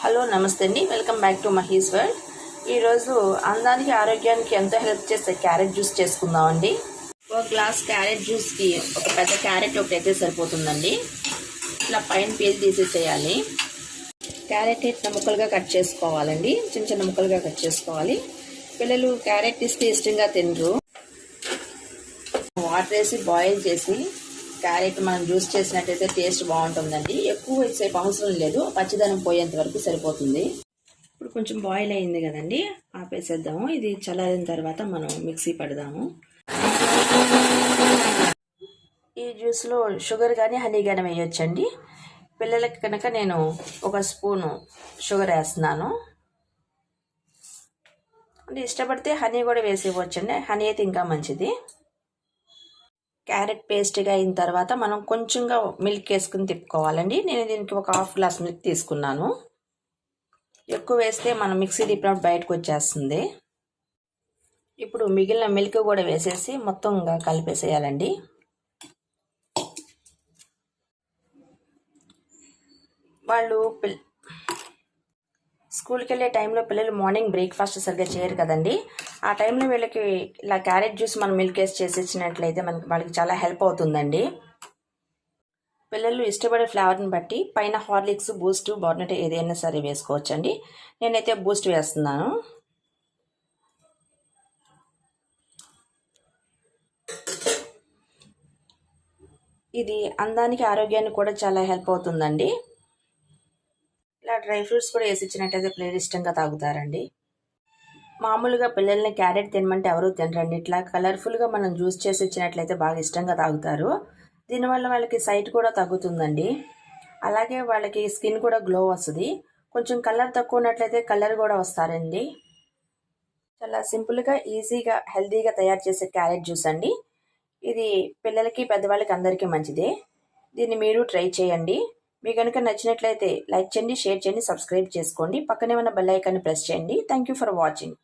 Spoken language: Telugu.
హలో నమస్తే అండి, welcome back to Mahi's world. ఈరోజు అందానికి ఆరోగ్యానికి ఎంతో హెల్ప్ చేసే క్యారెట్ జ్యూస్ చేసుకుందామండి. ఒక గ్లాస్ క్యారెట్ జ్యూస్కి ఒక పెద్ద క్యారెట్ ఒకటైతే సరిపోతుందండి. ఇట్లా పైన పీల్ తీసేసేయాలి. క్యారెట్ ఇట్లా ముక్కలుగా కట్ చేసుకోవాలండి, చిన్న చిన్న ముక్కలుగా కట్ చేసుకోవాలి. పిల్లలు క్యారెట్ ఇస్తే ఇష్టంగా తినరు. వాటర్ వేసి బాయిల్ చేసి క్యారెట్ మనం జ్యూస్ చేసినట్టయితే టేస్ట్ బాగుంటుందండి. ఎక్కువ సేపు అవసరం లేదు, పచ్చిదనం పోయేంత వరకు సరిపోతుంది. ఇప్పుడు కొంచెం బాయిల్ అయింది కదండి, ఆపేసేద్దాము. ఇది చల్లారిన తర్వాత మనం మిక్సీ పడదాము. ఈ జ్యూస్లో షుగర్ కానీ హనీ కానీ వేయొచ్చండి. పిల్లలకి కనుక నేను ఒక స్పూను షుగర్ వేస్తున్నాను. అంటే ఇష్టపడితే హనీ కూడా వేసి ఇవ్వచ్చండి, హనీ అయితే ఇంకా మంచిది. క్యారెట్ పేస్ట్గా అయిన తర్వాత మనం కొంచెంగా మిల్క్ వేసుకుని తిప్పుకోవాలండి. నేను దీనికి ఒక హాఫ్ గ్లాస్ మిల్క్ తీసుకున్నాను. ఎక్కువ వేస్తే మనం మిక్సీ తిప్పినప్పుడు బయటకు వచ్చేస్తుంది. ఇప్పుడు మిగిలిన మిల్క్ కూడా వేసేసి మొత్తంగా కలిపేసేయాలండి. వాళ్ళు స్కూల్కి వెళ్ళే టైంలో పిల్లలు మార్నింగ్ బ్రేక్ఫాస్ట్ సరిగ్గా చేయరు కదండి. ఆ టైంలో వీళ్ళకి ఇలా క్యారెట్ జ్యూస్ మనం మిల్క్ వేసి చేసి ఇచ్చినట్లయితే వాళ్ళకి చాలా హెల్ప్ అవుతుందండి. పిల్లలు ఇష్టపడే ఫ్లేవర్ని బట్టి పైన హార్లిక్స్, బూస్ట్, బోర్నట్ ఏదైనా సరే వేసుకోవచ్చండి. నేనైతే బూస్ట్ వేస్తున్నాను. ఇది అందానికి ఆరోగ్యానికి కూడా చాలా హెల్ప్ అవుతుందండి. ఇలా డ్రై ఫ్రూట్స్ కూడా వేసి ఇచ్చినట్టయితే పిల్లలు ఇష్టంగా తాగుతారండి. మామూలుగా పిల్లల్ని క్యారెట్ తినమంటే ఎవరూ తినరండి. ఇట్లా కలర్ఫుల్గా మనం జ్యూస్ చేసి ఇచ్చినట్లయితే బాగా ఇష్టంగా తాగుతారు. దీనివల్ల వాళ్ళకి సైట్ కూడా తగ్గుతుందండి. అలాగే వాళ్ళకి స్కిన్ కూడా గ్లో వస్తుంది. కొంచెం కలర్ తక్కువ ఉన్నట్లయితే కలర్ కూడా వస్తారండి. చాలా సింపుల్గా, ఈజీగా, హెల్తీగా తయారు చేసే క్యారెట్ జ్యూస్ అండి. ఇది పిల్లలకి, పెద్దవాళ్ళకి అందరికీ మంచిదే. దీన్ని మీరు ట్రై చేయండి. మీకు కనుక నచ్చినట్లయితే లైక్ చేయండి, షేర్ చేయండి, సబ్స్క్రైబ్ చేసుకోండి. పక్కనే ఉన్న బెల్ ఐకాన్ని ప్రెస్ చేయండి. Thank you for watching.